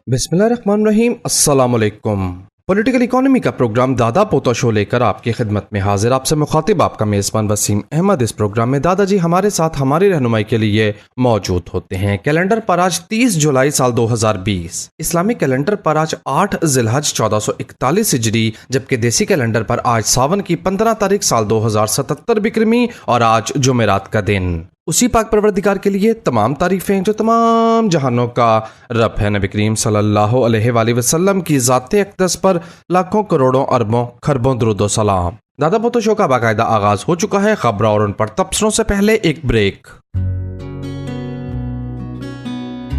बिस्मिल्लाहिर्रहमानिर्रहीम। अस्सलामुअलैकुम। Political economy का प्रोग्राम दादा पोता शो लेकर आपकी खिदमत में हाजिर। आपसे मुखातिब आपका मेज़बान वसीम अहमद। इस प्रोग्राम में दादाजी हमारे साथ हमारी रहनुमाई के लिए मौजूद होते हैं। कैलेंडर पर आज 30 जुलाई साल 2020, इस्लामिक कैलेंडर पर आज 8 जिलहज 1441 हिजरी, जबकि देसी कैलेंडर पर आज सावन की 15 तारीख साल 2077 बिक्रमी और आज जुमेरात का दिन। उसी पाक परवरदिगार के लिए तमाम तारीफें जो तमाम जहानों का रब है। नबी करीम सल्लल्लाहु अलैहि वसल्लम की ज़ाते अक़दस पर लाखों करोड़ों अरबों खरबों दुरूद सलाम। दादा पोतो शो का बाकायदा आगाज हो चुका है। खबरों और उन पर तबसरों से पहले एक ब्रेक।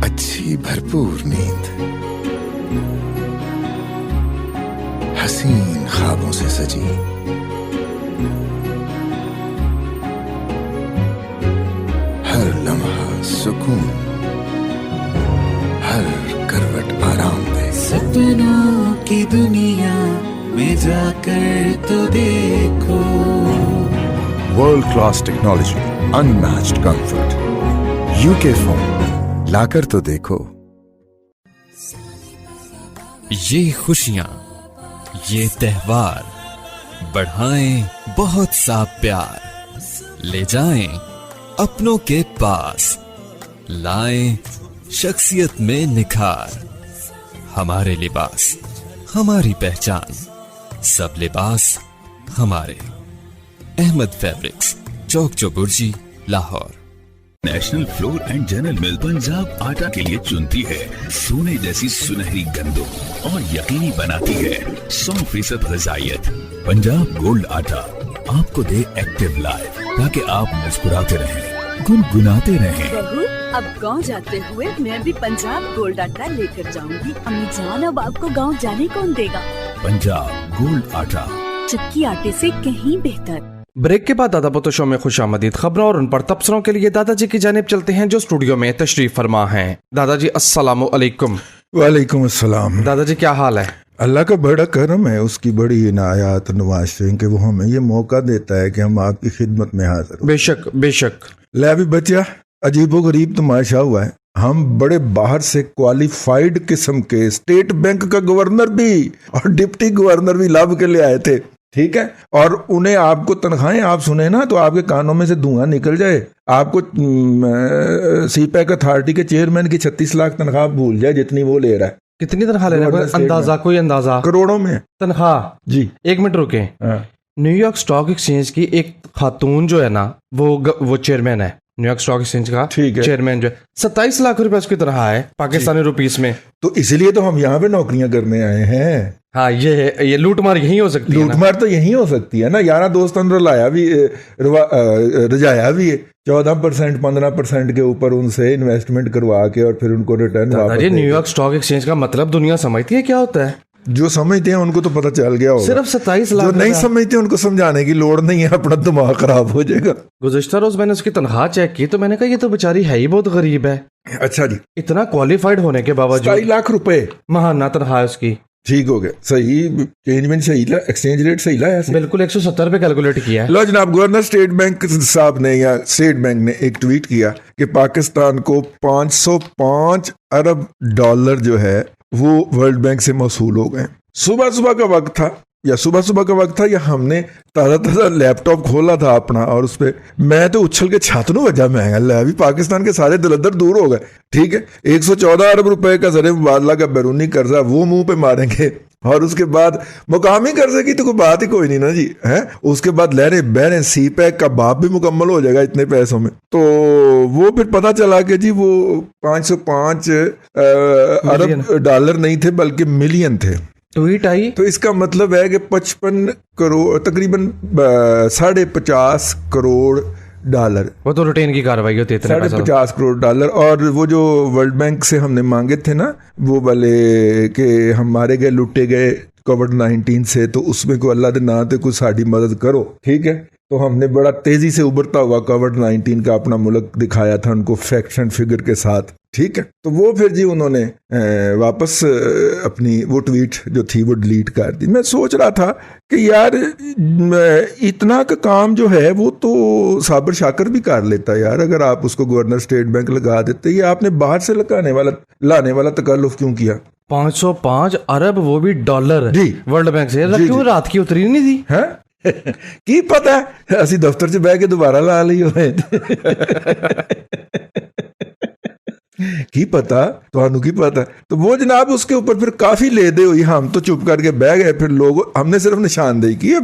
अच्छी भरपूर नींद, हसीन ख्वाबों से सजी, हर लम्हा सुकून, हर करवट आराम दे। सपनों की दुनिया में जाकर तो देखो, world class technology, unmatched comfort, UK phone लाकर तो देखो। ये खुशियां, ये त्योहार बढ़ाएं बहुत सा प्यार, ले जाएं अपनों के पास, लाएं शख्सियत में निखार। हमारे लिबास हमारी पहचान, सब लिबास हमारे। Ahmad fabrics, Chowk Chauburji, Lahore. National flour and general mill Punjab आटा के लिए चुनती है सोने जैसी सुनहरी गंदों और यकीनी बनाती है 100% ग़िज़ाइयत। पंजाब गोल्ड आटा आपको दे एक्टिव लाइफ, ताकि आप मुस्कुराते रहें, गुनगुनाते रहें। बहू, अब गांव जाते हुए मैं भी पंजाब गोल्ड आटा लेकर जाऊंगी। अम्मी जान, अब आपको गांव जाने कौन देगा? पंजाब गोल्ड आटा, चक्की आटे से कहीं बेहतर। ब्रेक के बाद दादा पोतो शो में खुशामदीद। खबरों और उन पर तबसरों के लिए दादाजी की जानिब चलते हैं जो स्टूडियो में तशरीफ फरमा हैं। दादाजी अस्सलामु अलैकुम। वालेकुम अस्सलाम। दादाजी क्या हाल है? अल्लाह का बड़ा करम है, उसकी बड़ी इनायत नवाज़ें कि वो हमें ये मौका देता है कि हम आपकी खिदमत में हाजिर हों। बेशक बेशक। ले भी बच्चा, अजीबो गरीब तमाशा हुआ है। हम बड़े बाहर से क्वालिफाइड किस्म के स्टेट बैंक का गवर्नर भी और डिप्टी गवर्नर भी लाभ के लिए आए थे, ठीक है। और उन्हें आपको तनख्वाहें आप सुने ना तो आपके कानों में से धुआं निकल जाए। आपको सीपैक अथॉरिटी के चेयरमैन की 36 लाख तनख्वाह भूल जाए जितनी वो ले रहा है। कितनी तनख्वाह ले रहा है? अंदाजा, कोई अंदाजा? करोड़ों में तनख्वाह जी। एक मिनट रुके। न्यूयॉर्क स्टॉक एक्सचेंज की एक खातून जो है ना, वो चेयरमैन है न्यूयॉर्क स्टॉक एक्सचेंज का, चेयरमैन जो है। 27 लाख रुपए उसकी तनख्वाह है पाकिस्तानी रुपीस में। तो इसलिए तो हम यहाँ पे नौकरियां करने आए हैं। हाँ, ये लूटमार यही हो सकती है। लूटमार तो यही हो सकती है ना। 11 दोस्त अंदर लाया भी, रजाया भी है 14% 15% के ऊपर उनसे इन्वेस्टमेंट करवा के और फिर उनको रिटर्न वापस। न्यूयॉर्क स्टॉक एक्सचेंज का मतलब दुनिया समझती है क्या होता है? जो समझते हैं उनको तो पता चल गया होगा। सिर्फ 27 लाख। जो नहीं समझते उनको समझाने की लोड़ नहीं है, अपना दिमाग खराब हो जाएगा। गुज़िश्ता रोज मैंने उसकी तनख्वाह चेक की तो मैंने कहा ये तो बेचारी है ही बहुत गरीब है। अच्छा जी। इतना क्वालिफाइड होने के बावजूद 27 लाख रुपए महाना तनख्वाह उसकी। ठीक हो गया, सही चेंजमेंट सही ला, एक्सचेंज रेट सही लाया, बिल्कुल 170 पे कैलकुलेट किया है। लो जनाब, गवर्नर स्टेट बैंक साहब ने या स्टेट बैंक ने एक ट्वीट किया कि पाकिस्तान को 505 अरब डॉलर जो है वो वर्ल्ड बैंक से मौसूल हो गए। सुबह सुबह का वक्त था या हमने ताज़ा लैपटॉप खोला था अपना और उस पर मैं तो उछल के छातनों वजह महंगा। अभी पाकिस्तान के सारे दलदर दूर हो गए, ठीक है। 114 अरब रुपए का ज़र मुबादला का बैरूनी कर्जा वो मुंह पे मारेंगे और उसके बाद मुकामी कर्जे की तो कोई बात ही कोई नहीं ना जी, है। उसके बाद लहरे बहरें सीपैक का बाप भी मुकम्मल हो जाएगा इतने पैसों में। तो वो फिर पता चला कि जी वो 505 अरब डॉलर नहीं थे बल्कि मिलियन थे। ट्वीट आई तो इसका मतलब है कि 55 करोड़, तकरीबन 50.5 करोड़ डॉलर, वो तो रिटेन की कार्रवाई होती है। 50 करोड़ डॉलर। और वो जो वर्ल्ड बैंक से हमने मांगे थे ना वो वाले कि हम मारे गए, लुटे गए कोविड-19 से, तो उसमें को अल्लाह दे ना तो कुछ साड़ी मदद करो, ठीक है। तो हमने बड़ा तेजी से उभरता हुआ कोविड-19 का अपना मुल्क दिखाया था उनको फैक्ट एंड फिगर के साथ, ठीक है। तो वो फिर जी उन्होंने वापस अपनी वो ट्वीट जो थी वो डिलीट कर दी। मैं सोच रहा था कि यार इतना का काम जो है वो तो साबर शाकर भी कर लेता है यार, अगर आप उसको गवर्नर स्टेट बैंक लगा देते। ये आपने बाहर से लाने वाला तकल्लुफ क्यों किया? 505 अरब, वो भी डॉलर जी वर्ल्ड बैंक से। जी, क्यों जी। रात की उतरी नहीं थी? है की पता ਅਸੀਂ ਦਫ਼ਤਰ 'ਚ ਬਹਿ ਕੇ ਦੁਬਾਰਾ ਲਾ ਲਈ ਹੋਏ की पता ਤੁਹਾਨੂੰ ਕੀ पता। तो वो जनाब उसके ऊपर फिर काफी लेदे हुई, हम तो चुप करके बह गए। फिर लोग हमने सिर्फ निशानदेही की,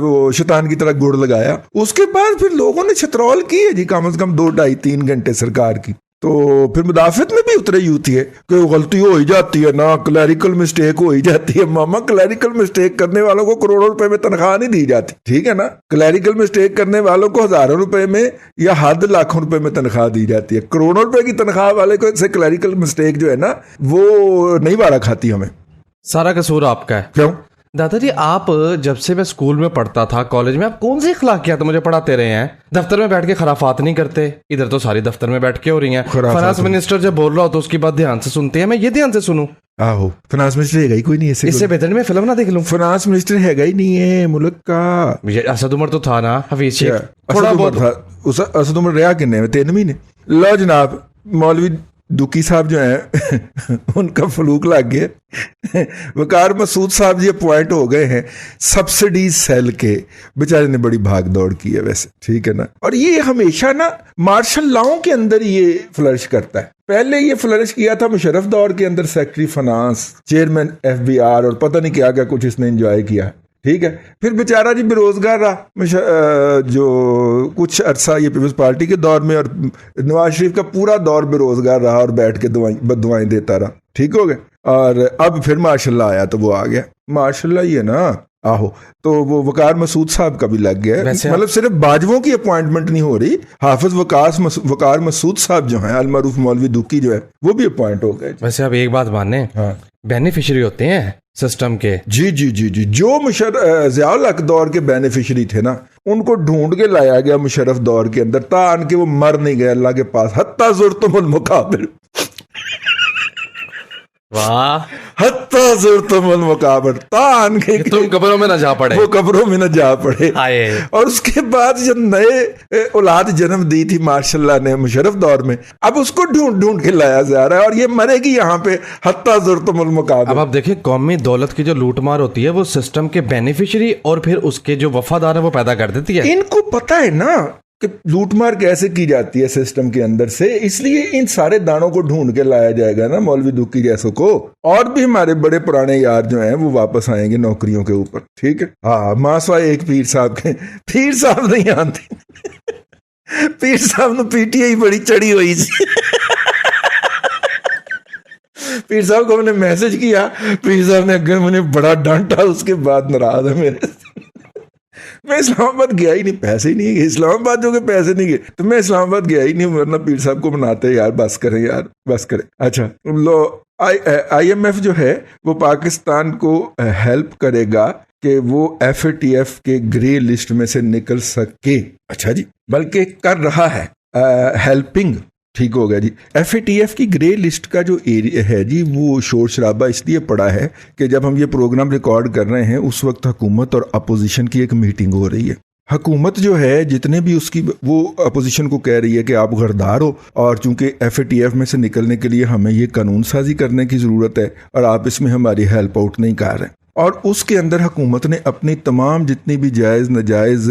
वो शैतान की तरह गुड़ लगाया। उसके बाद फिर लोगों ने छतरौल की है जी कम से कम 2, 2.5, 3 घंटे सरकार की। तो फिर मुदाफियत में भी उतरे यूथ है कि गलती हो ही जाती है ना, क्लैरिकल मिस्टेक हो ही जाती है। मामा क्लैरिकल मिस्टेक करने वालों को करोड़ों रुपए में तनख्वाह नहीं दी जाती, ठीक है ना। क्लैरिकल मिस्टेक करने वालों को हजारों रुपए में या हद लाखों रुपए में तनख्वाह दी जाती है। करोड़ों रुपए की तनख्वाह वाले को से क्लैरिकल मिस्टेक जो है ना वो नहीं वारा खाती हमें। सारा कसूर आपका है। क्यों? दादाजी, आप जब से मैं स्कूल में पढ़ता था, कॉलेज में, आप कौन सी अखलाकियात मुझे पढ़ाते रहे हैं? दफ्तर में बैठ के खराफात नहीं करते। इधर तो सारी दफ्तर में बैठ के हो रही हैं। फाइनेंस मिनिस्टर जब बोल रहा हो तो उसकी बात ध्यान से सुनते हैं। मैं ये ध्यान से सुनूं? आहो, फाइनेंस मिनिस्टर हैगा ही कोई नहीं। इससे बेहतर मैं फिल्म ना देख लूं। फाइनेंस मिनिस्टर हैगा ही नहीं है मुल्क का। ये असद उमर तो था ना, हफीज शेख थोड़ा असद उमर बहुत। था। उस असद उमर रहा किन्ने में 3 महीने। लो जनाब, मौलवी दुकी साहब जो हैं उनका फलूक लग गया। वकार मसूद साहब जी अपॉइंट हो गए हैं सब्सिडीज सेल के। बेचारे ने बड़ी भाग दौड़ की है वैसे, ठीक है ना। और ये हमेशा ना मार्शल लॉ के अंदर ये फ्लरिश करता है। पहले ये फ्लरिश किया था मुशर्रफ दौर के अंदर, सेक्रेटरी फाइनेंस, चेयरमैन FBR और पता नहीं क्या क्या कुछ इसने एंजॉय किया, ठीक है। फिर बेचारा जी बेरोजगार रहा जो कुछ अरसा ये पीपल्स पार्टी के दौर में, और नवाज शरीफ का पूरा दौर बेरोजगार रहा और बैठ के बददुआएं देता रहा, ठीक हो गया। और अब फिर माशाल्लाह आया तो वो आ गया। माशाल्लाह ही है ना। आहो, तो वो वकार मसूद साहब का भी लग गया है। मतलब सिर्फ बाजवों की अपॉइंटमेंट नहीं हो रही, हाफिज वकार मसूद साहब जो हैं, अलमारूफ मौलवी दुकी जो है, वो भी अपॉइंट हो गए। वैसे आप एक बात माने, बेनिफिशियरी होते हैं सिस्टम के। जी जी जी जी। जो ज़ियाउल हक दौर के बेनिफिशियरी थे ना, उनको ढूंढ के लाया गया मुशर्रफ दौर के अंदर, तान के वो मर नहीं गए अल्लाह के पास। हत्ता ज़ुर्तुमुल मुकाबिर, वाह, हत्ता ज़ुर्तुमुल मुकाबिर, तान के तुम कब्रों में ना जा पड़े। वो कब्रों में न जा पड़े। आए। और उसके बाद जब नए औलाद जन्म दी थी माशाल्लाह ने मुशर्रफ दौर में, अब उसको ढूंढ ढूंढ के लाया जा रहा है और ये मरेगी यहाँ पे हत्ता ज़ुर्तुमुल मुकाबिर। अब आप देखिए, कौमी दौलत की जो लूटमार होती है वो सिस्टम के बेनिफिशियरी और फिर उसके जो वफादार है वो पैदा कर देती है। इनको पता है ना कि लूटमार कैसे की जाती है सिस्टम के अंदर से, इसलिए इन सारे दानों को ढूंढ के लाया जाएगा ना मौलवी दुकी जैसों को। और भी हमारे बड़े पुराने यार जो हैं वो वापस आएंगे नौकरियों के ऊपर, ठीक है। हाँ, मासवा एक पीर साहब के, पीर साहब नहीं आते पीर साहब ने पीटीआई बड़ी चढ़ी हुई थी। पीर साहब को मैंने मैसेज किया, पीर साहब ने अगर मैंने बड़ा डांटा, उसके बाद नाराज है मेरे से। मैं इस्लामाबाद गया ही नहीं, पैसे ही नहीं गए इस्लामाबाद, जो के पैसे नहीं गए तो मैं इस्लामाबाद गया ही नहीं, वरना पीर साहब को मनाते यार बस करें यार बस करें। अच्छा लो, IMF जो है वो पाकिस्तान को हेल्प करेगा कि वो FATF के ग्रे लिस्ट में से निकल सके। अच्छा जी, बल्कि कर रहा है हेल्पिंग, ठीक हो गया जी। FATF की ग्रे लिस्ट का जो एरिया है जी, वो शोर शराबा इसलिए पड़ा है कि जब हम ये प्रोग्राम रिकॉर्ड कर रहे हैं उस वक्त हुकूमत और अपोजिशन की एक मीटिंग हो रही है। हुकूमत जो है जितने भी उसकी, वो अपोजिशन को कह रही है कि आप गरदार हो और चूंकि FATF में से निकलने के लिए हमें ये कानून साजी करने की ज़रूरत है और आप इसमें हमारी हेल्प आउट नहीं कर रहे। और उसके अंदर हुकूमत ने अपनी तमाम जितनी भी जायज़ नाजायज़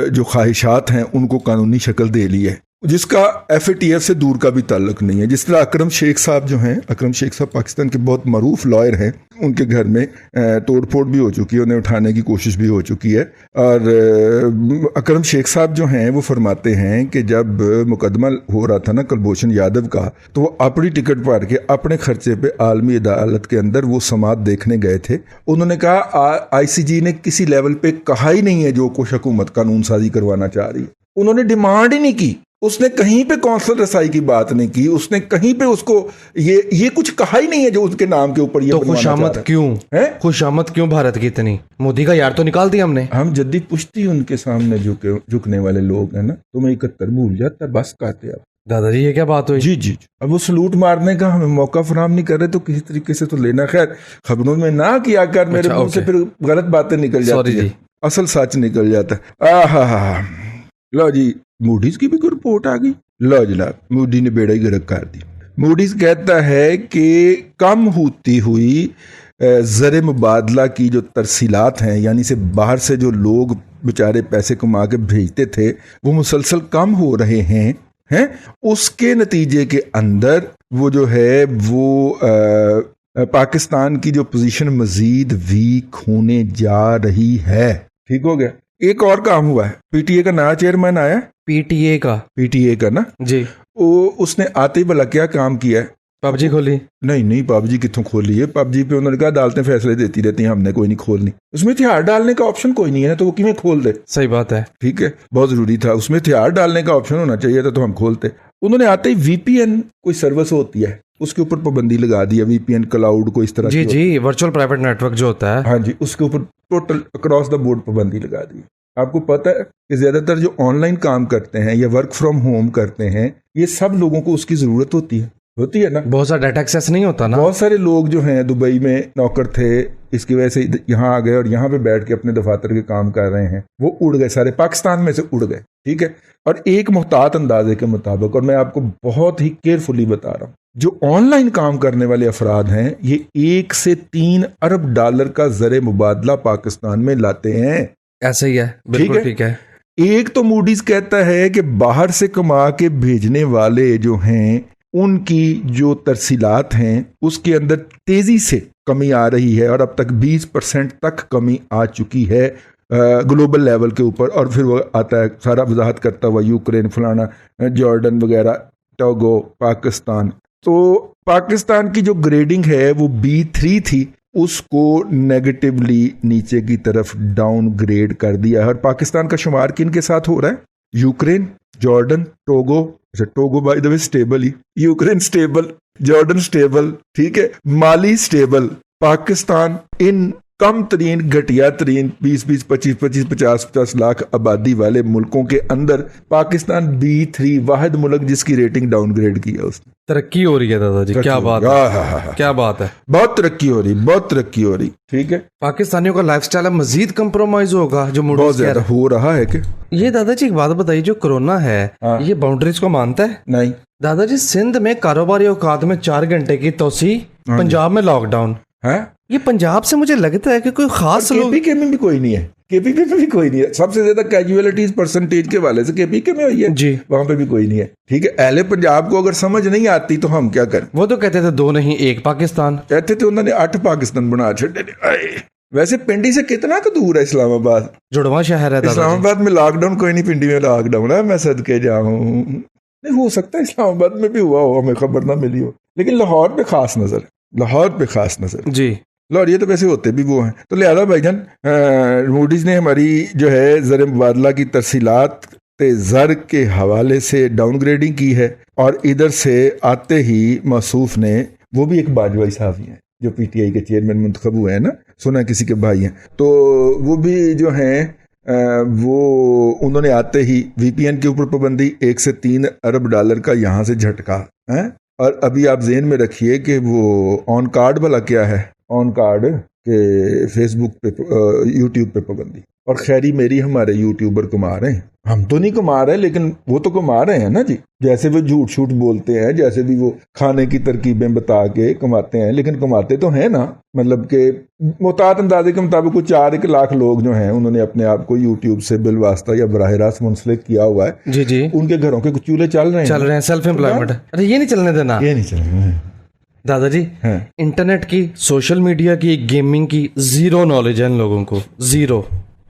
जो ख्वाहिशात हैं उनको कानूनी शक्ल दे ली है, जिसका FATF से दूर का भी ताल्लुक नहीं है। जिस तरह अकरम शेख साहब जो हैं, अकरम शेख साहब पाकिस्तान के बहुत मरूफ लॉयर हैं, उनके घर में तोड़फोड़ भी हो चुकी है, उन्हें उठाने की कोशिश भी हो चुकी है। और अकरम शेख साहब जो हैं वो फरमाते हैं कि जब मुकदमा हो रहा था ना कुलभूषण यादव का, तो वो अपनी टिकट भर के अपने खर्चे पे आलमी अदालत के अंदर वो समात देखने गए थे। उन्होंने कहा ICJ ने किसी लेवल पे कहा ही नहीं है जो कुछ हुकूमत कानून साजी करवाना चाह रही है, उन्होंने डिमांड ही नहीं की। उसने कहीं पे कौंसल रसाई की बात नहीं की, उसने कहीं पे उसको ये कुछ कहा ही नहीं है जो उसके नाम के ऊपर ये तो बनवाना चाह खुशामद रहा है। क्यों हैं? खुशामद क्यों भारत की इतनी? मोदी का यार तो निकाल दिया हमने। हम जद्दी पुश्ती उनके सामने झुकने वाले लोग हैं ना, तुम्हें 71 भूल जाता है, बस कहते अब। दादाजी ये क्या बात हुई? जी। अब वो सलूट मारने का हमें मौका फराहम नहीं कर रहे तो किसी तरीके से तो लेना। खैर, खबरों में ना किया कर, मेरे अच्छा, मुंह से ओके। फिर गलत बातें निकल सॉरी जाती है, जी। असल सच निकल जाता है। आहा, लो जी, मूडीज की भी कोई रिपोर्ट आ गई। लो जनाब, मूडी ने बेड़ा ही गर्क कर दी। मूडीज कहता है कि कम होती हुई ज़र मुबादला की जो तरसीलात हैं, यानी से बाहर से जो लोग बेचारे पैसे कमा के भेजते थे वो मुसलसल कम हो रहे हैं, उसके नतीजे के अंदर वो जो है वो पाकिस्तान की जो पोजीशन मजीद वीक होने जा रही है। ठीक हो गया। एक और काम हुआ है, पीटीए का नया चेयरमैन आया, पीटीए का ना जी। उसने आते ही भला क्या काम किया है? पबजी खोली? नहीं, पबजी कितों खोली है? पबजी पे उन्होंने कहा अदालतें फैसले देती रहती हैं, हमने कोई नहीं खोलनी। उसमें हथियार डालने का ऑप्शन कोई नहीं है तो वो किਵੇਂ खोल दे? सही बात है। ठीक है, बहुत जरूरी था, उसमें हथियार डालने का ऑप्शन होना चाहिए था तो हम खोलते। उन्होंने आते ही वीपीएन कोई सर्विस होती है उसके ऊपर पाबंदी लगा दी है, वीपीएन क्लाउड को इस तरह जी, वर्चुअल प्राइवेट नेटवर्क जो होता है, हाँ जी, उसके ऊपर टोटल अक्रॉस द बोर्ड पाबंदी लगा दी। आपको पता है कि ज्यादातर जो ऑनलाइन काम करते हैं या वर्क फ्रॉम होम करते हैं, ये सब लोगों को उसकी जरूरत होती है ना। बहुत सारा डाटा एक्सेस नहीं होता ना। बहुत सारे लोग जो हैं दुबई में नौकर थे, इसकी वजह से यहाँ आ गए और यहाँ पे बैठ के अपने दफातर के काम कर रहे हैं, वो उड़ गए, सारे पाकिस्तान में से उड़ गए। ठीक है, और एक मुहतात अंदाजे के मुताबिक, और मैं आपको बहुत ही केयरफुली बता रहा हूँ, जो ऑनलाइन काम करने वाले अफराद हैं ये 1 से 3 अरब डॉलर का ज़र मुबादला पाकिस्तान में लाते हैं। ऐसा ही है, बिल्कुल ठीक है। एक तो मूडीज कहता है कि बाहर से कमा के भेजने वाले जो हैं उनकी जो तरसीलात हैं उसके अंदर तेजी से कमी आ रही है और अब तक 20% तक कमी आ चुकी है ग्लोबल लेवल के ऊपर। और फिर वो आता है सारा वजाहत करता हुआ यूक्रेन, फलाना, जॉर्डन वगैरह, टोगो, पाकिस्तान। तो पाकिस्तान की जो ग्रेडिंग है वो B3 थी, उसको नेगेटिवली नीचे की तरफ डाउन ग्रेड कर दिया है। और पाकिस्तान का शुमार किन के साथ हो रहा है? Ukraine, Jordan, Togo, Togo by the way stable he, Ukraine stable, Jordan stable, ठीक है, माली स्टेबल, पाकिस्तान इन कम तरीन, घटिया तरीन 20-20, 25-25, 50-50 लाख आबादी वाले मुल्कों के अंदर पाकिस्तान B3 वाहिद मुल्क जिसकी रेटिंग डाउनग्रेड की है उसने। तरक्की हो रही है दादाजी, क्या बात है, क्या बात है, बहुत तरक्की हो रही, बहुत तरक्की हो रही। ठीक है, पाकिस्तानियों का लाइफस्टाइल अब मजीद कंप्रोमाइज होगा जो बहुत ज्यादा हो रहा है। कि ये दादाजी एक बात बताइए, जो कोरोना है ये बाउंड्रीज को मानता है? नहीं दादाजी, सिंध में कारोबारी औकात में 4 घंटे की तोसी, पंजाब में लॉकडाउन है। ये पंजाब से मुझे लगता है कि कोई खास लोग, केपीके में भी कोई नहीं है, केपीके में भी कोई नहीं है। सबसे ज्यादा कैजुअलिटीज परसेंटेज के वाले से केपीके में हुई है जी, वहां पे भी कोई नहीं है। ठीक है, अहले पंजाब को अगर समझ नहीं आती तो हम क्या करें? वो तो कहते थे 2 नहीं 1 पाकिस्तान, कहते थे उन्होंने 8 पाकिस्तान बना छड़े। वैसे पिंडी से कितना का दूर है इस्लामाबाद? जुड़वा शहर है दादाजी। इस्लामाबाद में लॉकडाउन कोई नहीं, पिंडी में लॉकडाउन है। मैं सदके जाऊं, नहीं हो सकता इस्लामाबाद में भी हुआ हो, हमें खबर ना मिली हो, लेकिन लाहौर पे खास नजर, लाहौर पे खास नजर जी। लाहौर ये तो वैसे होते भी वो हैं। तो लिहाजा भाईजान, मूडीज ने हमारी जो है ज़र मुबादला की तरसीलात ज़र के हवाले से डाउनग्रेडिंग की है। और इधर से आते ही मसूफ ने, वो भी एक बाजवाई साहब हैं जो पीटीआई के चेयरमैन मुंतखब हुए हैं ना, सुना किसी के भाई हैं, तो वो भी जो हैं वो उन्होंने आते ही वीपीएन के ऊपर पाबंदी, 1 से 3 अरब डॉलर का यहाँ से झटका है। और अभी आप ज़हन में रखिए कि वो ऑन कार्ड भला क्या है, ऑन कार्ड के फेसबुक पे, यूट्यूब पे पाबंदी। और खैरी मेरी हमारे यूट्यूबर कमा रहे हैं, हम तो नहीं कमा रहे, लेकिन वो तो कमा रहे हैं ना जी। जैसे वो झूठ छूट बोलते हैं, जैसे भी वो खाने की तरकीबें बता के कमाते हैं, लेकिन कमाते तो हैं ना। मतलब के मुहतात अंदाजे के मुताबिक कुछ 4 लाख लोग जो हैं उन्होंने अपने आप को यूट्यूब से बिलवास्ता या बराह रास्त मुंसलिक किया हुआ है। जी जी, उनके घरों के कुछ चूल्हे चल रहे हैं, सेल्फ एम्प्लॉयमेंट। अरे ये नहीं चलने देना, ये नहीं चल रहे हैं दादाजी। इंटरनेट की, सोशल मीडिया की, गेमिंग की ज़ीरो नॉलेज है इन लोगों को, ज़ीरो।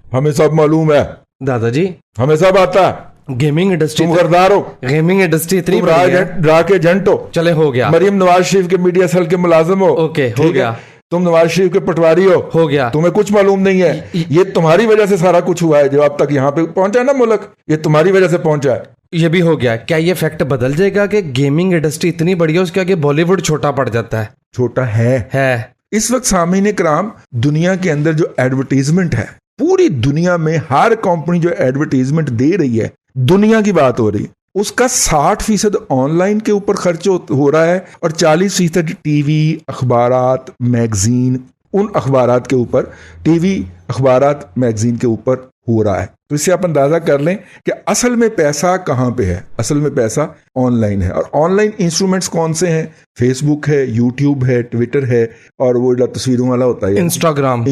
हमें सब मालूम है दादाजी, हमें सब आता है। गेमिंग इंडस्ट्री, तुम गरदार हो, गेमिंग इंडस्ट्री इतनी तुम बड़ी है। ड्रा के एजेंट हो। चले हो गया। मरियम नवाज शरीफ के मीडिया सेल के मुलाजिम हो। ओके, हो ठीक है? गया। तुम नवाज शरीफ के पटवारी हो गया। तुम्हें कुछ मालूम नहीं है। ये तुम्हारी वजह से सारा कुछ हुआ है जो अब तक यहाँ पे पहुंचा ना मुल्क, ये तुम्हारी वजह से पहुंचा है। ये भी हो गया। क्या ये फैक्ट बदल जाएगा कि गेमिंग इंडस्ट्री इतनी बड़ी है उसके आगे बॉलीवुड छोटा पड़ जाता है? छोटा है। इस वक्त सामीन कराम, दुनिया के अंदर जो एडवर्टीजमेंट है, पूरी दुनिया में हर कंपनी जो एडवर्टीजमेंट दे रही है, दुनिया की बात हो रही है, उसका 60% ऑनलाइन के ऊपर खर्च हो रहा है और 40% टीवी, अखबारात, मैगजीन, उन अखबारात के ऊपर, टीवी, अखबारात, मैगजीन के ऊपर हो रहा है। तो इससे आप अंदाजा कर लें कि असल में पैसा कहाँ पे है। असल में पैसा ऑनलाइन है। और ऑनलाइन इंस्ट्रूमेंट्स कौन से हैं? फेसबुक है, यूट्यूब है, ट्विटर है, और वो जो तस्वीरों वाला होता है इंस्टाग्राम।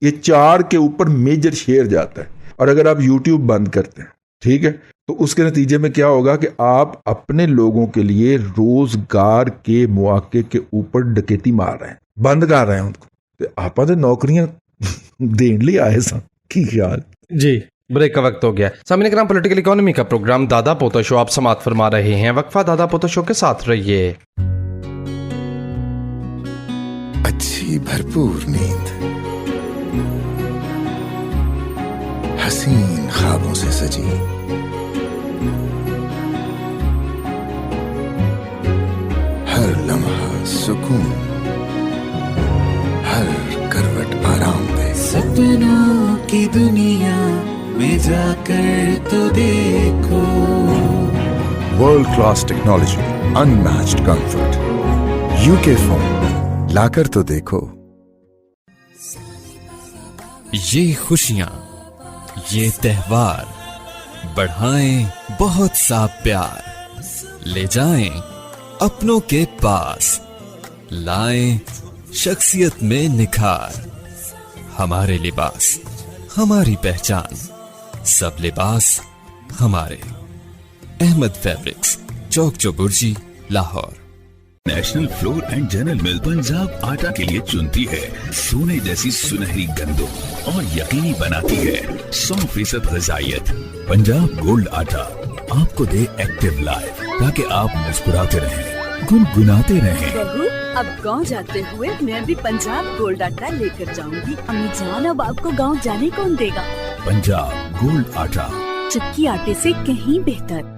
ये 4 के ऊपर मेजर शेयर जाता है। और अगर आप यूट्यूब बंद करते हैं, ठीक है, तो उसके नतीजे में क्या होगा कि आप अपने लोगों के लिए रोजगार के मौके के ऊपर डकैती मार रहे हैं, बंद कर रहे हैं उनको। तो आप तो नौकरियां देने लिए आए सन की ख्याल जी। ब्रेक का वक्त हो गया। सामने कराम, पॉलिटिकल इकोनॉमी का प्रोग्राम दादा पोता शो आप समात फरमा रहे हैं। वक्फा दादा पोता शो के साथ रहिए। अच्छी भरपूर नींद, हसीन ख्वाबों से सजी, हर लम्हा सुकून, हर करवट आराम दे। सपनों की दुनिया में जाकर तो देखो, world class technology, unmatched comfort, UK phone, लाकर तो देखो। ये खुशियां, ये त्योहार बढ़ाएं बहुत सा प्यार, ले जाएं अपनों के पास, लाएं शख्सियत में निखार। हमारे लिबास, हमारी पहचान, सब लिबास हमारे। Ahmad fabrics, Chowk Chauburji, Lahore. National flour and general mill Punjab आटा के लिए चुनती है सोने जैसी सुनहरी गंदम और यकीनी बनाती है 100% ग़िज़ाइयत। पंजाब गोल्ड आटा आपको दे एक्टिव लाइफ, ताकि आप मुस्कुराते रहें, गुनगुनाते रहें। बहू, अब गांव जाते हुए मैं भी पंजाब गोल्ड आटा लेकर जाऊंगी। अम्मी जान, अब आपको गांव जाने कौन देगा? पंजाब गोल्ड आटा, चक्की आटे से कहीं बेहतर।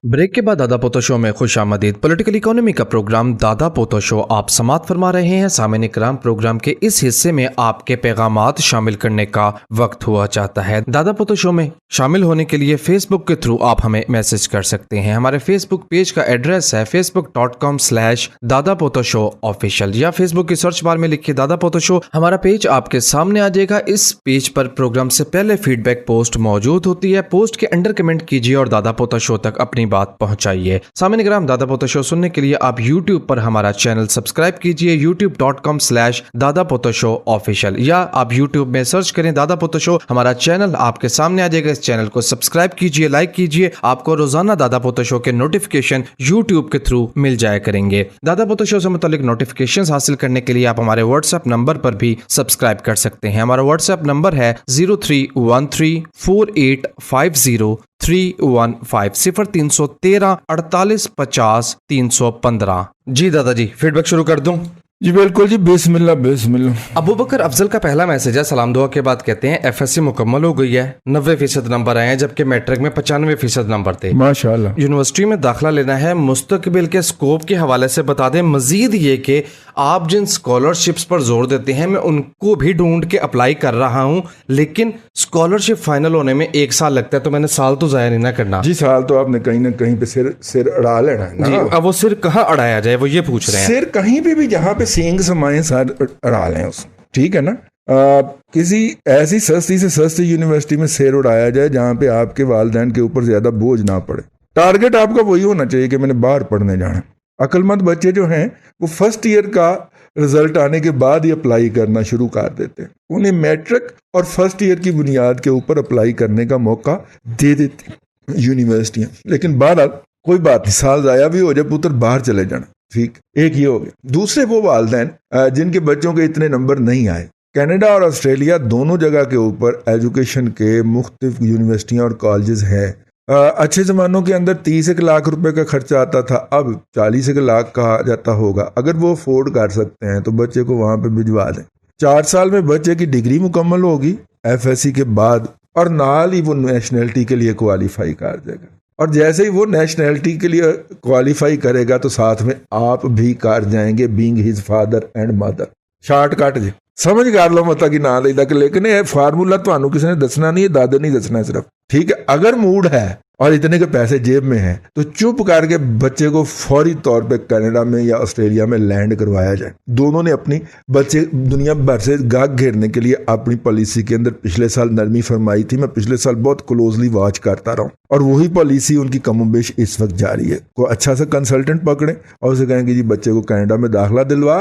ब्रेक के बाद दादा पोता शो में खुश आमदीद। पॉलिटिकल इकोनॉमी का प्रोग्राम दादा पोता शो आप समात फरमा रहे हैं। सामने कराम, प्रोग्राम के इस हिस्से में आपके पैगामात शामिल करने का वक्त हुआ चाहता है। दादा पोता शो में शामिल होने के लिए फेसबुक के थ्रू आप हमें मैसेज कर सकते हैं। हमारे फेसबुक पेज का एड्रेस है facebook.com/दादा पोता शो ऑफिशियल, या फेसबुक की सर्च बार में लिखिए दादा पोता शो। हमारा पेज आपके सामने आ जाएगा। इस पेज पर प्रोग्राम से पहले फीडबैक पोस्ट मौजूद होती है। पोस्ट के अंडर कमेंट कीजिए और दादा पोता शो तक अपनी बात पहुंचाइए। सामने ग्राम, दादा पोता शो सुनने के लिए आप YouTube पर हमारा चैनल सब्सक्राइब कीजिए, youtube.com/दादा पोता शो ऑफिशियल, या आप YouTube में सर्च करें दादा पोता शो। हमारा चैनल आपके सामने आ जाएगा। इस चैनल को सब्सक्राइब कीजिए, लाइक कीजिए। आपको रोजाना दादा पोता शो के नोटिफिकेशन YouTube के थ्रू मिल जाया करेंगे। दादा पोता शो से मुतालिक नोटिफिकेशन हासिल करने के लिए आप हमारे व्हाट्सएप नंबर पर भी सब्सक्राइब कर सकते हैं। हमारा व्हाट्सएप नंबर है 03134850 315 0313 48 50 315। जी दादाजी, फीडबैक शुरू कर दूं? जी बिल्कुल जी, बिस्मिल्लाह बिस्मिल्लाह। अबू बकर अफजल का पहला मैसेज है। सलाम दुआ के बाद कहते हैं FSC मुकम्मल हो गई है, 90% नंबर आए हैं, जबकि मैट्रिक में 95% नंबर थे। माशाल्लाह। यूनिवर्सिटी में दाखिला लेना है, मुस्तकबिल के स्कोप के हवाले से बता दें। मजीद ये कि आप जिन स्कॉलरशिप्स पर जोर देते हैं, मैं उनको भी ढूंढ के अप्लाई कर रहा हूँ, लेकिन स्कॉलरशिप फाइनल होने में 1 साल लगता है, तो मैंने साल तो जाया नहीं ना करना। जी, साल तो आपने कहीं ना कहीं पे सिर अड़ा लेना है ना। जी, अब वो सिर कहाँ अड़ाया जाए, वो ये पूछ रहे हैं। सिर कहीं पे भी जहाँ पे सींग समाए सर अड़ा लें उस, ठीक है ना। किसी ऐसी सस्ती से सस्ती यूनिवर्सिटी में सिर उड़ाया जाए जहाँ पे आपके वालिदैन के ऊपर ज्यादा बोझ ना पड़े। टारगेट आपका वही होना चाहिए कि मैंने बाहर पढ़ने जाना। अक्लमंद बच्चे जो हैं वो फर्स्ट ईयर का रिजल्ट आने के बाद ही अप्लाई करना शुरू कर देते हैं। उन्हें मैट्रिक और फर्स्ट ईयर की बुनियाद के ऊपर अप्लाई करने का मौका दे देती यूनिवर्सिटियां। लेकिन बहरहाल कोई बात नहीं, साल जाया भी हो जाए, पुत्र बाहर चले जाना, ठीक। एक ये हो गया। दूसरे वो वालिदैन जिनके बच्चों के इतने नंबर नहीं आए। कनाडा और ऑस्ट्रेलिया दोनों जगह के ऊपर एजुकेशन के मुख्तलिफ यूनिवर्सिटियां और कॉलेजेस हैं अच्छे जमानों के अंदर 30 लाख रुपए का खर्चा आता था, अब 40 लाख कहा जाता होगा। अगर वो अफोर्ड कर सकते हैं तो बच्चे को वहां पे भिजवा दें। 4 साल में बच्चे की डिग्री मुकम्मल होगी FSC के बाद, और नाल ही वो नेशनैलिटी के लिए क्वालिफाई कर जाएगा। और जैसे ही वो नेशनैलिटी के लिए क्वालिफाई करेगा तो साथ में आप भी कर जाएंगे, being his father and mother. Shortcut जी समझ कर लो मत कि ना लेदा कि, लेकिन ये फार्मूला ਤੁਹਾਨੂੰ किसी ने दसना नहीं है, दादे नहीं दसना है सिर्फ, ठीक है। अगर मूड है और इतने के पैसे जेब में हैं तो चुप करके बच्चे को फौरी तौर पे कनाडा में या ऑस्ट्रेलिया में लैंड करवाया जाए। दोनों ने अपनी बच्चे दुनिया भर से गाग घेरने के लिए अपनी पॉलिसी के अंदर पिछले साल नरमी फरमाई थी। मैं पिछले साल बहुत क्लोजली वॉच करता रहा हूँ और वही पॉलिसी उनकी कमोबेश इस वक्त जारी है। को अच्छा सा कंसल्टेंट पकड़े और उसे कहेंगे जी बच्चे को कनाडा में दाखिला दिलवा,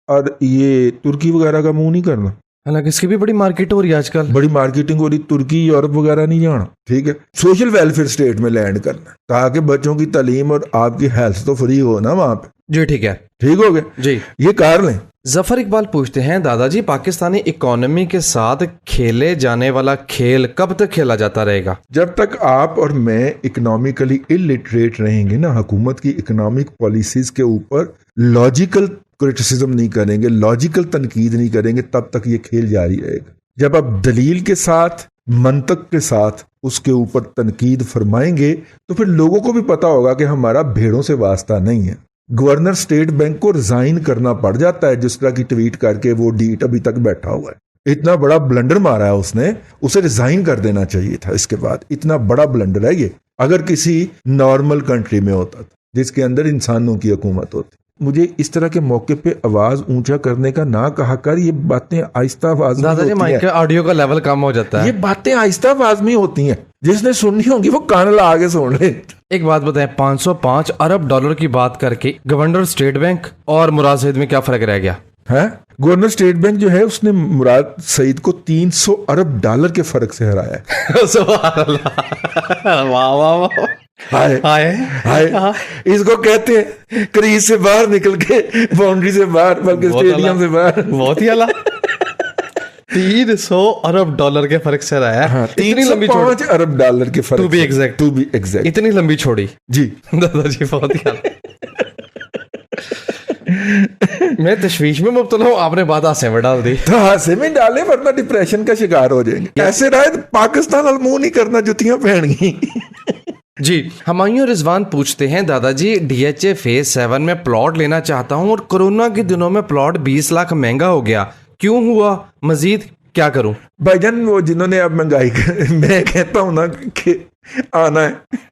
और ये तुर्की वगैरह का मुंह नहीं करना। हालांकि इसकी भी बड़ी मार्केट हो रही है आजकल, बड़ी मार्केटिंग हो रही, तुर्की यूरोप वगैरह नहीं जाना, ठीक है। सोशल वेलफेयर स्टेट में लैंड करना ताकि बच्चों की तालीम और आपकी हेल्थ तो फ्री हो ना वहां पे। जी ठीक है, ठीक हो गया जी, ये कर लें। जफर इकबाल पूछते हैं, दादाजी पाकिस्तानी इकोनॉमी के साथ खेले जाने वाला खेल कब तक खेला जाता रहेगा? जब तक आप और मैं इकोनॉमिकली इलिटरेट रहेंगे ना, हुकूमत की इकोनॉमिक पॉलिसीज के ऊपर लॉजिकल क्रिटिसिज्म नहीं करेंगे, लॉजिकल तनकीद नहीं करेंगे, तब तक ये खेल जारी रहेगा। जब आप दलील के साथ, मंतक के साथ उसके ऊपर तनकीद फरमाएंगे तो फिर लोगों को भी पता होगा कि हमारा भेड़ों से वास्ता नहीं है। गवर्नर स्टेट बैंक को रिजाइन करना पड़ जाता है, जिस तरह की ट्वीट करके वो डीट अभी तक बैठा हुआ है। इतना बड़ा ब्लंडर मारा है उसने, उसे रिजाइन कर देना चाहिए था इसके बाद। इतना बड़ा ब्लंडर है ये, अगर किसी नॉर्मल कंट्री में होता था जिसके अंदर इंसानों की हुकूमत होती। मुझे इस तरह के मौके पे आवाज ऊंचा करने का ना कहा कर, ये बातें आहिस्ता आवाज में दादाजी होती माइक हैं। का ऑडियो का लेवल कम हो जाता है। ये बातें आहिस्ता आवाज में होती हैं, जिसने सुननी होंगी वो कान लगा के सुन ले। एक बात बताएं, 505 अरब डॉलर की बात करके गवर्नर स्टेट बैंक और मुराद सईद में क्या फर्क रह गया है? गवर्नर स्टेट बैंक जो है उसने मुराद सईद को 300 अरब डॉलर के फर्क से हराया है। सुभान अल्लाह, वाह वाह वाह, हाय हाय हाय, इसको कहते हैं क्रीज से बाहर निकल के, बाउंड्री से बाहर, बल्कि स्टेडियम से बाहर। बहुत ही अला 300 अरब डॉलर के फर्क से रहा है। हाँ, इतनी लंबी 305 अरब डॉलर के फर्क टू बी एग्जैक्ट, इतनी लंबी छोड़ी जी। दादाजी बहुत ही अला। मैं तशवीश में मुब्तला हूँ, आपने बात हासे में डाल दी। तो हासे में डाले वरना डिप्रेशन का शिकार हो जाएंगे। ऐसे रहे तो पाकिस्तान अल मुंह नहीं करना, जुतियां पहनगी। जी, हमायूं रिजवान पूछते हैं, दादाजी DHA फेज 7 में प्लॉट लेना चाहता हूं और कोरोना के दिनों में प्लॉट 20 लाख महंगा हो गया, क्यों हुआ, मजीद क्या करूं? भाईजान वो जिन्होंने अब महंगाई मैं कहता हूं ना कि आना है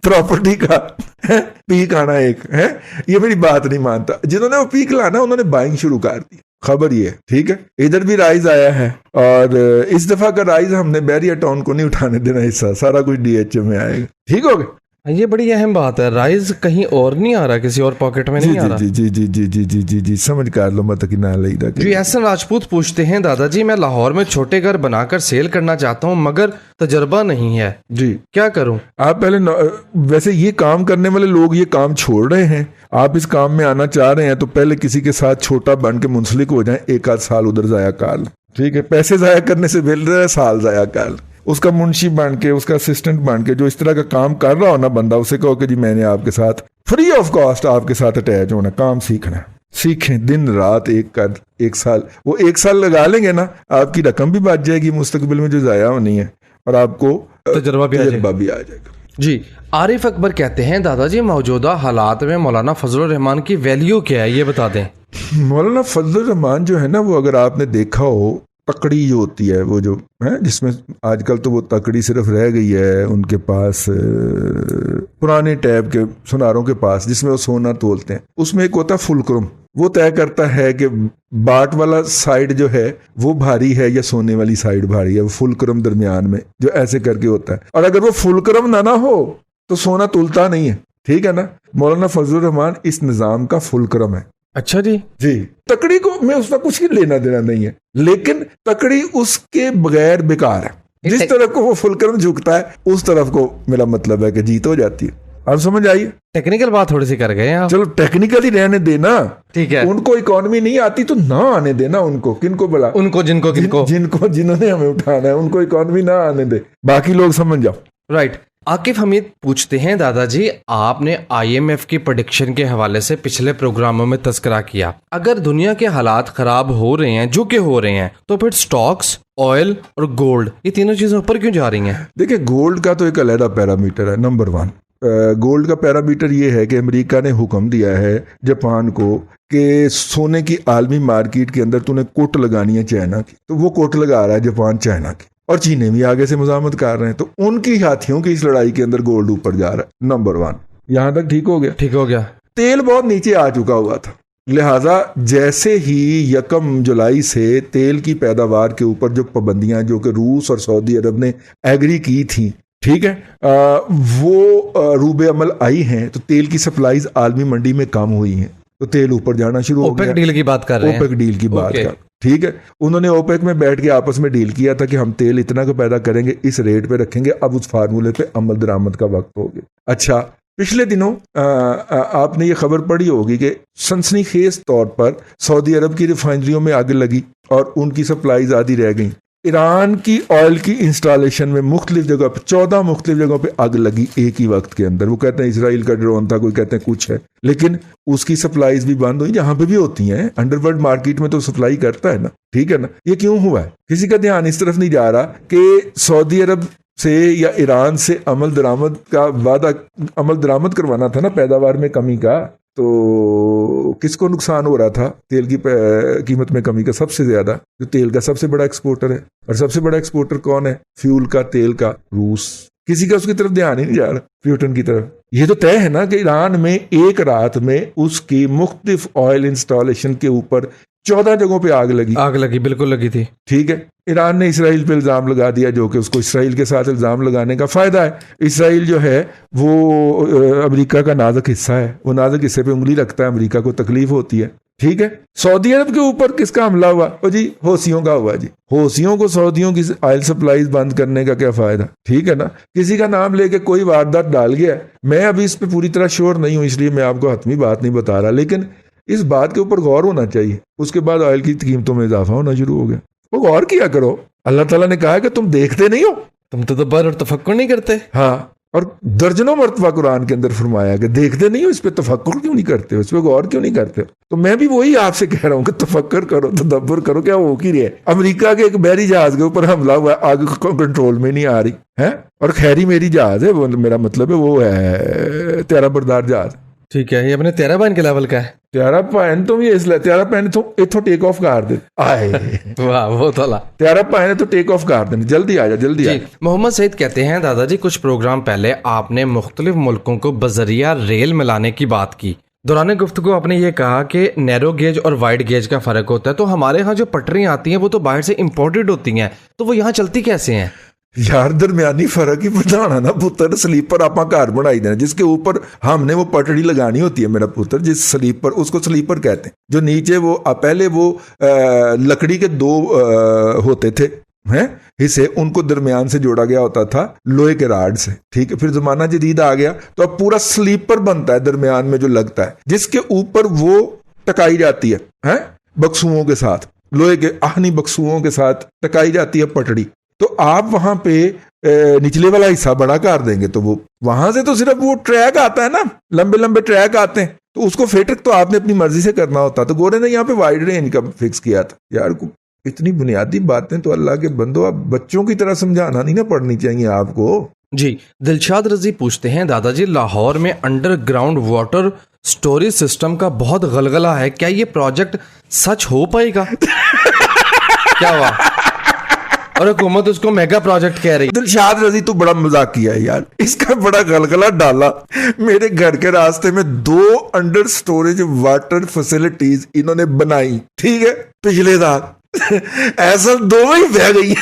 प्रॉपर्टी का पीक आना एक है, ये मेरी बात नहीं मानता। जिन्होंने वो पीक लाना उन्होंने बाइंग शुरू कर दी। खबर ये ठीक है, इधर भी राइज आया है और इस दफा का राइज हमने बैरियर टाउन को नहीं उठाने देना हिस्सा, सारा कुछ DHA में आएगा। ठीक हो गया, ये बड़ी अहम बात है, राइज कहीं और नहीं आ रहा, किसी और पॉकेट में नहीं आ रहा। जी जी जी जी जी जी जी जी समझ कर लो मत कि ना लेदा। जी, एहसन राजपूत पूछते हैं, दादाजी मैं लाहौर में छोटे घर बनाकर सेल करना चाहता हूं मगर तजर्बा नहीं है जी, क्या करूं? आप पहले वैसे ये काम करने वाले लोग ये काम छोड़ रहे हैं, आप इस काम में आना चाह रहे हैं तो पहले किसी के साथ छोटा बन के मुंसलिक हो जाए, एक आध साल उधर जाया कर, ठीक है। पैसे जाया करने से बेहतर है साल जाया कर। उसका मुंशी बन के, उसका असिस्टेंट बन के, जो इस तरह का काम कर रहा हो ना बंदा, उसे कहो कि जी मैंने आपके साथ फ्री ऑफ कॉस्ट आपके साथ अटैच होना, काम सीखना, सीखें दिन रात एक साल, वो 1 साल लगा लेंगे ना, आपकी रकम भी बच जाएगी मुस्तकबिल में जो जाया होनी है, और आपको तजर्बा भी आ जाएगा। जी, आरिफ अकबर कहते हैं, दादाजी मौजूदा हालात में मौलाना फजलुर रहमान की वैल्यू क्या है, ये बता दें। मौलाना फजलुर रहमान जो है ना, वो अगर आपने देखा हो, तकड़ी जो होती है वो जो है, जिसमें आजकल तो वो तकड़ी सिर्फ रह गई है उनके पास, पुराने टैब के सुनारों के पास, जिसमें वो सोना तोलते हैं, उसमें एक होता है फुलक्रम, वो तय करता है कि बाट वाला साइड जो है वो भारी है या सोने वाली साइड भारी है। वो फुलक्रम दरमियान में जो ऐसे करके होता है, और अगर वो फुलक्रम ना हो तो सोना तुलता नहीं है, ठीक है ना। मौलाना फजलुर रहमान इस निजाम का फुलक्रम है। अच्छा जी, जी, तकड़ी को मैं उसका कुछ ही लेना देना नहीं है, लेकिन तकड़ी उसके बगैर बेकार है। जिस तरफ को वो फुलक्रम झुकता है उस तरफ को मेरा मतलब है कि जीत हो जाती है। आप समझ आइए, टेक्निकल बात थोड़ी सी कर गए आप। चलो टेक्निकल ही रहने देना, ठीक है। उनको इकोनॉमी नहीं आती तो ना आने देना उनको, किनको बुला, उनको जिनको जिन्होंने हमें उठाना है उनको इकोनॉमी ना आने दे, बाकी लोग समझ जाओ। राइट। आकिफ हमीद पूछते हैं, दादाजी आपने IMF की प्रेडिक्शन के हवाले से पिछले प्रोग्रामों में तस्करा किया, अगर दुनिया के हालात खराब हो रहे हैं जो कि हो रहे हैं तो फिर स्टॉक्स, ऑयल और गोल्ड ये तीनों चीजें ऊपर क्यों जा रही हैं? देखिए, गोल्ड का तो एक अलग पैरामीटर है। नंबर 1 गोल्ड का पैरामीटर ये है कि अमेरिका ने हुक्म दिया है जापान को कि सोने की आलमी मार्केट के अंदर तूने कोट लगानी है चाइना की, तो वो कोट लगा रहा है जापान चाइना की, और चीने भी आगे से मजामत कर रहे हैं, तो उनकी हाथियों की इस लड़ाई के अंदर गोल्ड ऊपर जा रहा है। नंबर 1 यहां तक ठीक हो गया। ठीक हो गया। तेल बहुत नीचे आ चुका हुआ था, लिहाजा जैसे ही 1 जुलाई से तेल की पैदावार के ऊपर जो पाबंदियां जो कि रूस और सऊदी अरब ने एग्री की थी, ठीक है, वो रूबे अमल आई हैं, तो तेल की सप्लाईज आलमी मंडी में कम हुई हैं, तो तेल ऊपर जाना शुरू हो गया। ओपेक डील की बात कर रहे हैं। ओपेक डील की बात कर, ठीक है, उन्होंने ओपेक में बैठ के आपस में डील किया था कि हम तेल इतना का पैदा करेंगे, इस रेट पे रखेंगे, अब उस फार्मूले पे अमल दरामद का वक्त हो गया। अच्छा, पिछले दिनों आपने ये खबर पढ़ी होगी कि सनसनीखेज तौर पर सऊदी अरब की रिफाइनरियों में आग लगी और उनकी सप्लाईज आधी रह गई। ईरान की ऑयल की इंस्टॉलेशन में मुख्तलिफ जगह पर 14 मुख्तलिफ जगहों पे आग लगी एक ही वक्त के अंदर। वो कहते हैं इसराइल का ड्रोन था, कोई कहते हैं कुछ है, लेकिन उसकी सप्लाईज भी बंद हुई। जहां पे भी होती हैं, अंडरवर्ल्ड मार्केट में तो सप्लाई करता है ना, ठीक है ना। ये क्यों हुआ है? किसी का ध्यान इस तरफ नहीं जा रहा कि सऊदी अरब से या ईरान से अमल दरामद करवाना था ना पैदावार में कमी का, तो किसको नुकसान हो रहा था? तेल की कीमत में कमी का सबसे ज्यादा, जो तेल का सबसे बड़ा एक्सपोर्टर है। और सबसे बड़ा एक्सपोर्टर कौन है फ्यूल का, तेल का? रूस। किसी का उसकी तरफ ध्यान ही नहीं जा रहा, प्यूटन की तरफ। ये तो तय है ना कि ईरान में एक रात में उसकी मुख्तलिफ ऑयल इंस्टॉलेशन के ऊपर 14 जगहों पे आग लगी, बिल्कुल लगी थी, ठीक है। ईरान ने इसराइल पे इल्जाम लगा दिया, जो कि उसको इसराइल के साथ इल्जाम लगाने का फायदा है। इसराइल जो है वो अमेरिका का नाजुक हिस्सा है, वो नाजुक हिस्से पे उंगली रखता है, अमेरिका को तकलीफ होती है, ठीक है। सऊदी अरब के ऊपर किसका हमला हुआ? ओ जी, हौसियों का हुआ जी। हौसियों को सऊदियों की ऑयल सप्लाईज बंद करने का क्या फायदा, ठीक है ना। किसी का नाम लेके कोई वारदात डाल गया, मैं अभी इस पे पूरी तरह श्योर नहीं हूं, इसलिए मैं आपको हतमी बात नहीं बता रहा, लेकिन इस बात के ऊपर गौर होना चाहिए। उसके बाद ऑयल की कीमतों में इजाफा होना शुरू हो गया, वो गौर किया करो। अल्लाह ताला ने कहा है कि तुम देखते नहीं हो, तुम तो तदब्बर और तफक्कुर नहीं करते। हाँ, और दर्जनों मरतबा कुरान के अंदर फरमाया कि देखते नहीं हो, इस पे तफक्कुर क्यों नहीं करते हो, इस पे गौर क्यों नहीं करते हो। तो मैं भी वही आपसे कह रहा हूँ कि तफक्कुर करो, तदब्बर करो, क्या हो की रहा है। अमेरिका के एक बहरी जहाज के ऊपर हमला हुआ, आग कंट्रोल में नहीं आ रही है, और खैरी मेरी जहाज है, वो मेरा मतलब है वो है त्यारा बरदार जहाज, ठीक है। ये अपने 13 बहन के लेवल का है। 13 भैन तो भी इसलिए 13 भैन तो इथों टेक ऑफ कर दे आए वाह, वो तो 13 भैन तो टेक ऑफ कर देने, जल्दी आ जा, जल्दी आ। मोहम्मद सईद कहते हैं, दादाजी कुछ प्रोग्राम पहले आपने मुख्तलिफ मुल्कों को बजरिया रेल मिलाने की बात की। दौरान गुफ्तगू आपने ये कहा कि नैरो गेज और वाइड गेज का फर्क होता है, तो हमारे यहाँ जो पटरियां आती हैं वो तो बाहर से इम्पोर्टेड होती हैं, तो वो यहाँ चलती कैसे हैं? यार, दरमियानी फर्क ही बताना ना पुत्र। स्लीपर आप घर बनाई देना, जिसके ऊपर हमने वो पटड़ी लगानी होती है मेरा पुत्र, जिस स्लीपर, उसको स्लीपर कहते हैं। जो नीचे वो पहले वो लकड़ी के 2 होते थे हैं हिस्से, उनको दरमियान से जोड़ा गया होता था लोहे के राड से, ठीक है। फिर जमाना जदीद आ गया तो अब पूरा स्लीपर बनता है दरमियान में जो लगता है, जिसके ऊपर वो टकाई जाती है बक्सुओं के साथ, लोहे के आहनी बक्सुओं के साथ टकाई जाती है पटड़ी। तो आप वहां पे निचले वाला हिस्सा बड़ा कर देंगे, तो वो वहां से तो सिर्फ वो ट्रैक आता है ना, लंबे लंबे ट्रैक आते हैं, तो उसको फिट तो आपने अपनी मर्जी से करना होता। तो गोरे ने यहाँ पे वाइड रेंज का फिक्स किया था। यार, इतनी बुनियादी बातें तो अल्लाह के बंदो आप बच्चों की तरह समझाना नहीं ना पड़नी चाहिए आपको। जी, दिलशाद रजी पूछते हैं, दादाजी लाहौर में अंडरग्राउंड वाटर स्टोरेज सिस्टम का बहुत गलगला है, क्या ये प्रोजेक्ट सच हो पाएगा? क्या हुआ? और हुकूमत उसको मेगा प्रोजेक्ट कह रही। दिलशाद रजी तो बड़ा मजाक किया है यार, इसका बड़ा गलगला डाला। मेरे घर के रास्ते में 2 अंडर स्टोरेज वाटर फैसिलिटीज इन्होंने बनाई, ठीक है, पिछले साल ऐसा 2 ही बह गई।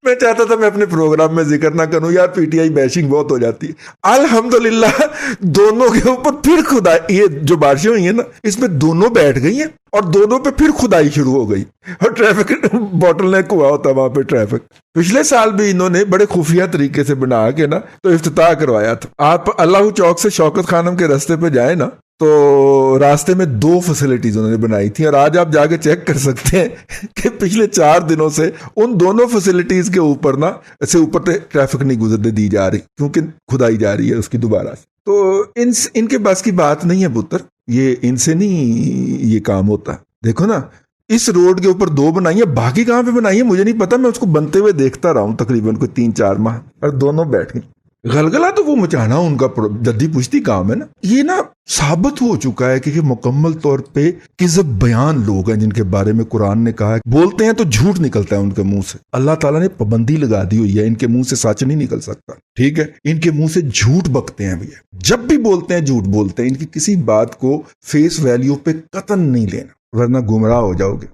मैं चाहता था मैं अपने प्रोग्राम में जिक्र ना करूं यार, पीटीआई बैशिंग बहुत हो जाती है। अल्हम्दुलिल्लाह दोनों के ऊपर फिर खुदाई, ये जो बारिशें हुई है ना, इसमें दोनों बैठ गई हैं और दोनों पे फिर खुदाई शुरू हो गई, और ट्रैफिक बॉटलनेक हुआ होता वहां पे ट्रैफिक। पिछले साल भी इन्होंने बड़े खुफिया तरीके से बना के ना तो इफ्तिताह करवाया था। आप अल्लाह चौक से शौकत खानम के रास्ते पे जाए ना, तो रास्ते में 2 फैसिलिटीज उन्होंने बनाई थी, और आज आप जाके चेक कर सकते हैं कि पिछले 4 दिनों से उन दोनों फैसिलिटीज के ऊपर ना से ऊपर ट्रैफिक नहीं गुजरने दी जा रही, क्योंकि खुदाई जा रही है उसकी दोबारा से। तो इनके पास की बात नहीं है पुत्र, ये इनसे नहीं ये काम होता। देखो ना, इस रोड के ऊपर 2 बनाई है, बाकी कहाँ पे बनाई है मुझे नहीं पता, मैं उसको बनते हुए देखता रहा हूं तकरीबन कोई 3-4 माह, और दोनों बैठ गई। गलगला तो वो मचाना उनका जद्दी पुश्ती काम है ना। ये ना साबित हो चुका है कि मुकम्मल तौर पे किज़ब बयान लोग हैं, जिनके बारे में कुरान ने कहा है बोलते हैं तो झूठ निकलता है उनके मुंह से। अल्लाह ताला ने पाबंदी लगा दी हुई है, इनके मुंह से सच नहीं निकल सकता, ठीक है। इनके मुंह से झूठ बकते हैं भैया, जब भी बोलते हैं झूठ बोलते हैं। इनकी किसी बात को फेस वैल्यू पे कतन नहीं लेना, वरना गुमराह हो जाओगे।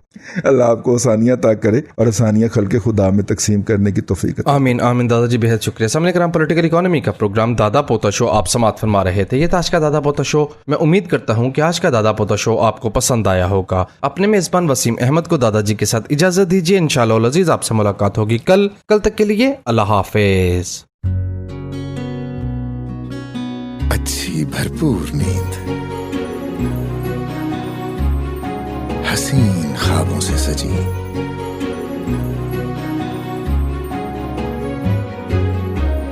अल्लाह आपको आसानियां अता करे और आसानियां खल्के खुदा में तकसीम करने की तौफीक अता। आमीन आमीन। दादाजी बेहद शुक्रिया। सामने कराम पॉलिटिकल इकोनॉमी का प्रोग्राम दादा पोता शो आप समाअत फरमा रहे थे। ये था आज का दादा पोता शो। मैं उम्मीद करता हूँ कि आज का दादा पोता शो आपको पसंद आया होगा। अपने मेजबान वसीम अहमद को दादाजी के साथ इजाजत दीजिए। इंशाअल्लाह अज़ीज आपसे मुलाकात होगी कल तक के लिए अल्लाह हाफिज। अच्छी भरपूर नींद, हसीन ख्वाबों से सजी,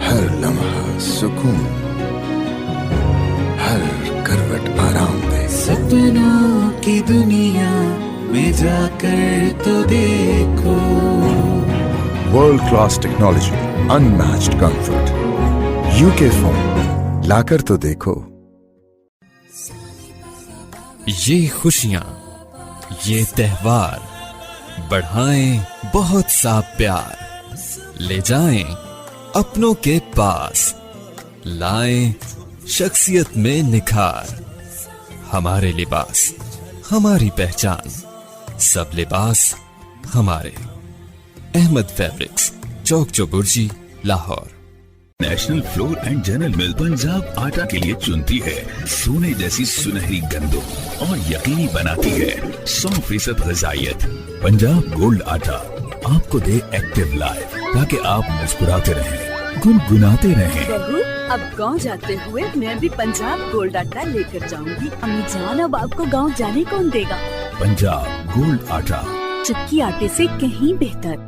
हर लम्हा सुकून, हर करवट आराम दे। सपनों की दुनिया में जाकर तो देखो, world class technology, unmatched comfort, UK phone लाकर तो देखो। ये खुशियाँ, ये त्योहार बढ़ाएं बहुत सा प्यार, ले जाएं अपनों के पास, लाएं शख्सियत में निखार। हमारे लिबास हमारी पहचान, सब लिबास हमारे। Ahmad fabrics, Chowk Chauburji, Lahore. National flour and general mill Punjab आटा के लिए चुनती है सोने जैसी सुनहरी गंदम और यकीनी बनाती है 100% ग़िज़ाइयत। पंजाब गोल्ड आटा आपको दे एक्टिव लाइफ, ताकि आप मुस्कुराते रहें, गुनगुनाते रहें। बहू, अब गांव जाते हुए मैं भी पंजाब गोल्ड आटा लेकर जाऊंगी। अम्मी जान, अब आपको गांव जाने कौन देगा? पंजाब गोल्ड आटा, चक्की आटे से कहीं बेहतर।